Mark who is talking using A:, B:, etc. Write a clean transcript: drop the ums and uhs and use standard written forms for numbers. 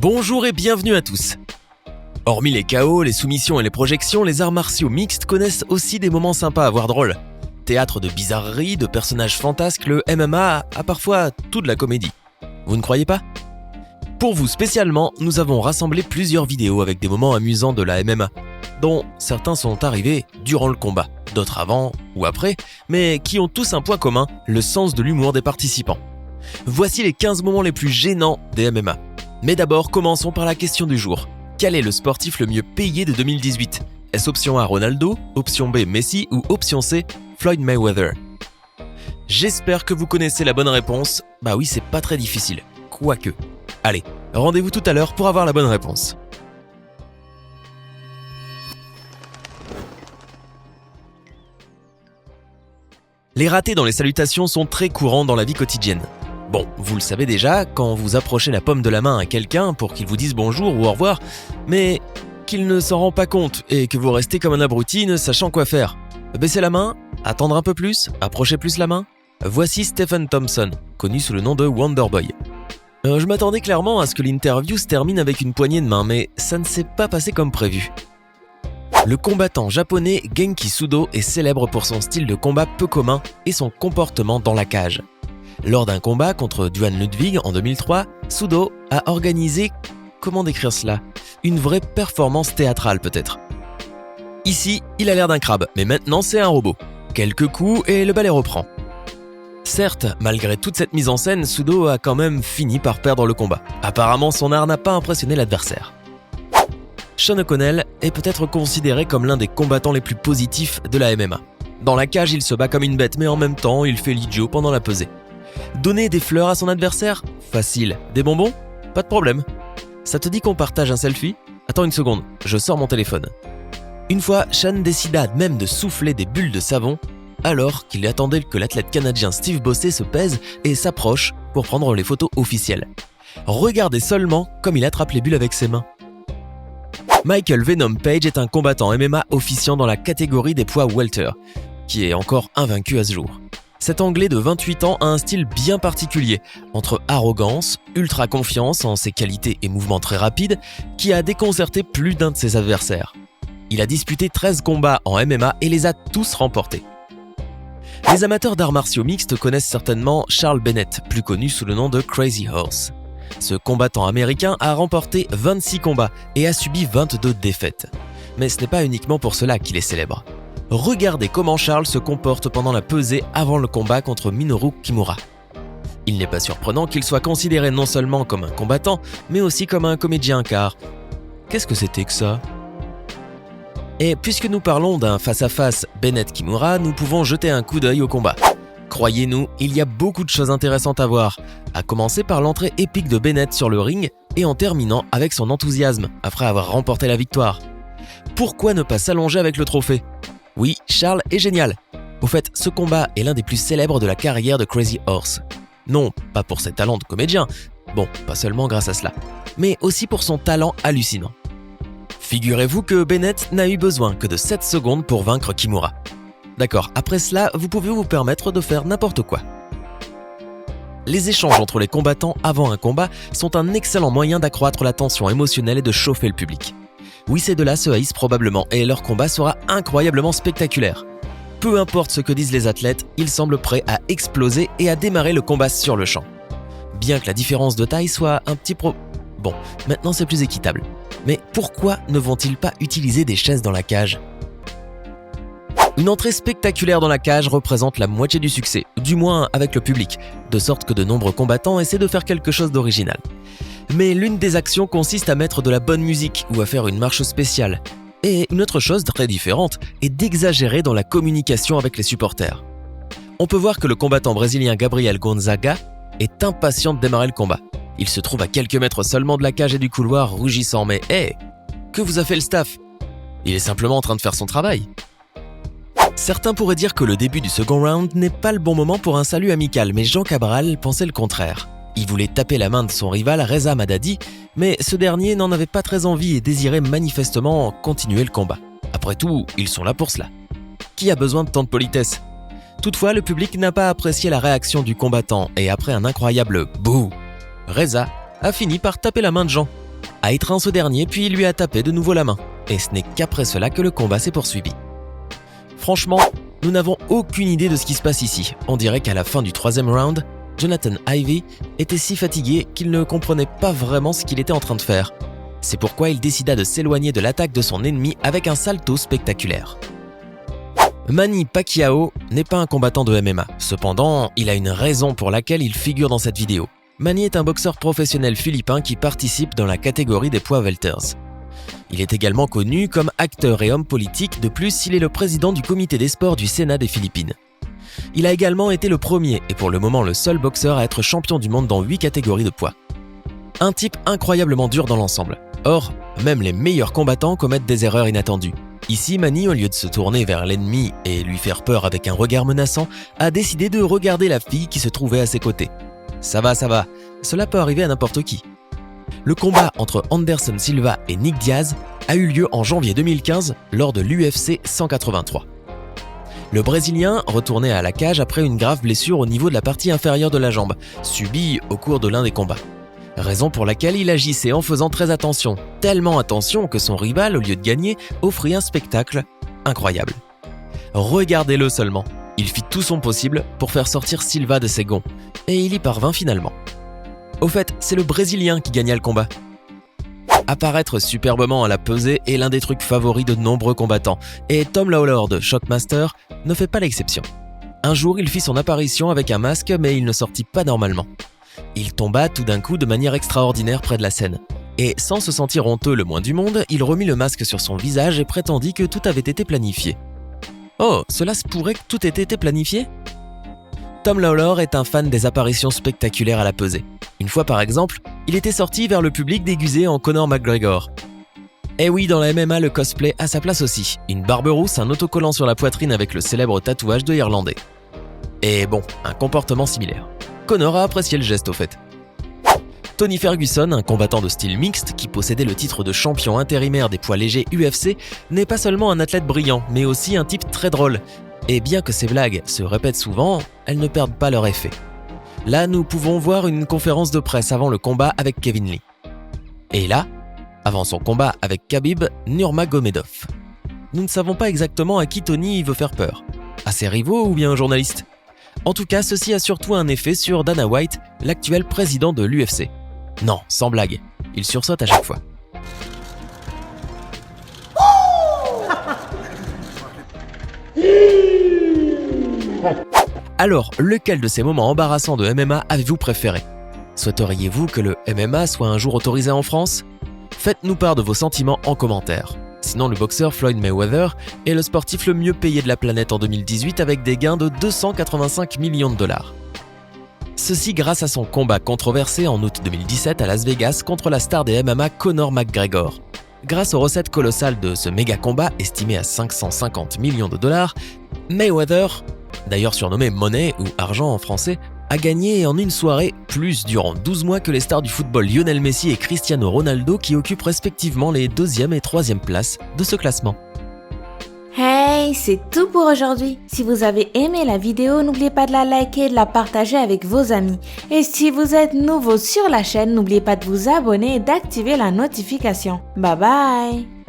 A: Bonjour et bienvenue à tous. Hormis les KO, les soumissions et les projections, les arts martiaux mixtes connaissent aussi des moments sympas, voire drôles. Théâtre de bizarreries, de personnages fantasques, le MMA a parfois tout de la comédie. Vous ne croyez pas ? Pour vous spécialement, nous avons rassemblé plusieurs vidéos avec des moments amusants de la MMA, dont certains sont arrivés durant le combat, d'autres avant ou après, mais qui ont tous un point commun, le sens de l'humour des participants. Voici les 15 moments les plus gênants des MMA. Mais d'abord, commençons par la question du jour. Quel est le sportif le mieux payé de 2018 ? Est-ce option A Ronaldo, option B Messi ou option C Floyd Mayweather ? J'espère que vous connaissez la bonne réponse. Bah oui, c'est pas très difficile. Quoique. Allez, rendez-vous tout à l'heure pour avoir la bonne réponse. Les ratés dans les salutations sont très courants dans la vie quotidienne. Bon, vous le savez déjà, quand vous approchez la paume de la main à quelqu'un pour qu'il vous dise bonjour ou au revoir, mais qu'il ne s'en rend pas compte et que vous restez comme un abruti ne sachant quoi faire. Baisser la main, attendre un peu plus, approcher plus la main. Voici Stephen Thompson, connu sous le nom de Wonderboy. Je m'attendais clairement à ce que l'interview se termine avec une poignée de main, mais ça ne s'est pas passé comme prévu. Le combattant japonais Genki Sudo est célèbre pour son style de combat peu commun et son comportement dans la cage. Lors d'un combat contre Duan Ludwig en 2003, Sudo a organisé, comment décrire cela ? Une vraie performance théâtrale peut-être. Ici, il a l'air d'un crabe, mais maintenant c'est un robot. Quelques coups et le balai reprend. Certes, malgré toute cette mise en scène, Sudo a quand même fini par perdre le combat. Apparemment, son art n'a pas impressionné l'adversaire. Sean O'Connell est peut-être considéré comme l'un des combattants les plus positifs de la MMA. Dans la cage, il se bat comme une bête, mais en même temps, il fait l'idiot pendant la pesée. Donner des fleurs à son adversaire ? Facile. Des bonbons ? Pas de problème. Ça te dit qu'on partage un selfie ? Attends une seconde, je sors mon téléphone. Une fois, Sean décida même de souffler des bulles de savon alors qu'il attendait que l'athlète canadien Steve Bossé se pèse et s'approche pour prendre les photos officielles. Regardez seulement comme il attrape les bulles avec ses mains. Michael Venom Page est un combattant MMA officiant dans la catégorie des poids welter, qui est encore invaincu à ce jour. Cet Anglais de 28 ans a un style bien particulier, entre arrogance, ultra confiance en ses qualités et mouvements très rapides, qui a déconcerté plus d'un de ses adversaires. Il a disputé 13 combats en MMA et les a tous remportés. Les amateurs d'arts martiaux mixtes connaissent certainement Charles Bennett, plus connu sous le nom de Crazy Horse. Ce combattant américain a remporté 26 combats et a subi 22 défaites. Mais ce n'est pas uniquement pour cela qu'il est célèbre. Regardez comment Charles se comporte pendant la pesée avant le combat contre Minoru Kimura. Il n'est pas surprenant qu'il soit considéré non seulement comme un combattant, mais aussi comme un comédien, car... Qu'est-ce que c'était que ça ? Et puisque nous parlons d'un face-à-face Bennett-Kimura, nous pouvons jeter un coup d'œil au combat. Croyez-nous, il y a beaucoup de choses intéressantes à voir, à commencer par l'entrée épique de Bennett sur le ring et en terminant avec son enthousiasme après avoir remporté la victoire. Pourquoi ne pas s'allonger avec le trophée ? Oui, Charles est génial. Au fait, ce combat est l'un des plus célèbres de la carrière de Crazy Horse. Non, pas pour ses talents de comédien, bon, pas seulement grâce à cela, mais aussi pour son talent hallucinant. Figurez-vous que Bennett n'a eu besoin que de 7 secondes pour vaincre Kimura. D'accord, après cela, vous pouvez vous permettre de faire n'importe quoi. Les échanges entre les combattants avant un combat sont un excellent moyen d'accroître la tension émotionnelle et de chauffer le public. Oui, ces deux-là se haïssent probablement et leur combat sera incroyablement spectaculaire. Peu importe ce que disent les athlètes, ils semblent prêts à exploser et à démarrer le combat sur le champ. Bien que la différence de taille soit un petit Bon, maintenant c'est plus équitable. Mais pourquoi ne vont-ils pas utiliser des chaises dans la cage ? Une entrée spectaculaire dans la cage représente la moitié du succès, du moins avec le public, de sorte que de nombreux combattants essaient de faire quelque chose d'original. Mais l'une des actions consiste à mettre de la bonne musique ou à faire une marche spéciale. Et une autre chose très différente est d'exagérer dans la communication avec les supporters. On peut voir que le combattant brésilien Gabriel Gonzaga est impatient de démarrer le combat. Il se trouve à quelques mètres seulement de la cage et du couloir, rougissant, mais que vous a fait le staff ? Il est simplement en train de faire son travail. Certains pourraient dire que le début du second round n'est pas le bon moment pour un salut amical, mais Jean Cabral pensait le contraire. Il voulait taper la main de son rival Reza Madadi, mais ce dernier n'en avait pas très envie et désirait manifestement continuer le combat. Après tout, ils sont là pour cela. Qui a besoin de tant de politesse ? Toutefois, le public n'a pas apprécié la réaction du combattant et après un incroyable « bouh », Reza a fini par taper la main de Jean. a étreint ce dernier puis lui a tapé de nouveau la main. Et ce n'est qu'après cela que le combat s'est poursuivi. Franchement, nous n'avons aucune idée de ce qui se passe ici. On dirait qu'à la fin du 3e round, Jonathan Ivey était si fatigué qu'il ne comprenait pas vraiment ce qu'il était en train de faire. C'est pourquoi il décida de s'éloigner de l'attaque de son ennemi avec un salto spectaculaire. Manny Pacquiao n'est pas un combattant de MMA. Cependant, il a une raison pour laquelle il figure dans cette vidéo. Manny est un boxeur professionnel philippin qui participe dans la catégorie des poids welters. Il est également connu comme acteur et homme politique, de plus il est le président du comité des sports du Sénat des Philippines. Il a également été le premier et pour le moment le seul boxeur à être champion du monde dans 8 catégories de poids. Un type incroyablement dur dans l'ensemble. Or, même les meilleurs combattants commettent des erreurs inattendues. Ici, Manny, au lieu de se tourner vers l'ennemi et lui faire peur avec un regard menaçant, a décidé de regarder la fille qui se trouvait à ses côtés. Ça va, cela peut arriver à n'importe qui. Le combat entre Anderson Silva et Nick Diaz a eu lieu en janvier 2015 lors de l'UFC 183. Le Brésilien retournait à la cage après une grave blessure au niveau de la partie inférieure de la jambe, subie au cours de l'un des combats. Raison pour laquelle il agissait en faisant très attention, tellement attention que son rival, au lieu de gagner, offrit un spectacle incroyable. Regardez-le seulement, il fit tout son possible pour faire sortir Silva de ses gonds, et il y parvint finalement. Au fait, c'est le Brésilien qui gagna le combat. Apparaître superbement à la pesée est l'un des trucs favoris de nombreux combattants, et Tom Lawlor de Shockmaster ne fait pas l'exception. Un jour, il fit son apparition avec un masque, mais il ne sortit pas normalement. Il tomba tout d'un coup de manière extraordinaire près de la scène. Et sans se sentir honteux le moins du monde, il remit le masque sur son visage et prétendit que tout avait été planifié. Oh, cela se pourrait que tout ait été planifié ? Tom Lawlor est un fan des apparitions spectaculaires à la pesée. Une fois par exemple, il était sorti vers le public déguisé en Conor McGregor. Et oui, dans la MMA, le cosplay a sa place aussi. Une barbe rousse, un autocollant sur la poitrine avec le célèbre tatouage de Irlandais. Et bon, un comportement similaire. Conor a apprécié le geste au fait. Tony Ferguson, un combattant de style mixte qui possédait le titre de champion intérimaire des poids légers UFC, n'est pas seulement un athlète brillant, mais aussi un type très drôle. Et bien que ses blagues se répètent souvent, elles ne perdent pas leur effet. Là, nous pouvons voir une conférence de presse avant le combat avec Kevin Lee. Et là, avant son combat avec Khabib Nurmagomedov. Nous ne savons pas exactement à qui Tony veut faire peur. À ses rivaux ou bien aux journalistes ? En tout cas, ceci a surtout un effet sur Dana White, l'actuel président de l'UFC. Non, sans blague, il sursaute à chaque fois. Alors, lequel de ces moments embarrassants de MMA avez-vous préféré ? Souhaiteriez-vous que le MMA soit un jour autorisé en France ? Faites-nous part de vos sentiments en commentaire. Sinon, le boxeur Floyd Mayweather est le sportif le mieux payé de la planète en 2018 avec des gains de 285 millions de dollars. Ceci grâce à son combat controversé en août 2017 à Las Vegas contre la star des MMA Conor McGregor. Grâce aux recettes colossales de ce méga combat estimé à 550 millions de dollars, Mayweather, d'ailleurs surnommé Money ou argent en français, a gagné en une soirée plus durant 12 mois que les stars du football Lionel Messi et Cristiano Ronaldo qui occupent respectivement les 2e et 3e places de ce classement.
B: Hey, c'est tout pour aujourd'hui. Si vous avez aimé la vidéo, n'oubliez pas de la liker et de la partager avec vos amis. Et si vous êtes nouveau sur la chaîne, n'oubliez pas de vous abonner et d'activer la notification. Bye bye!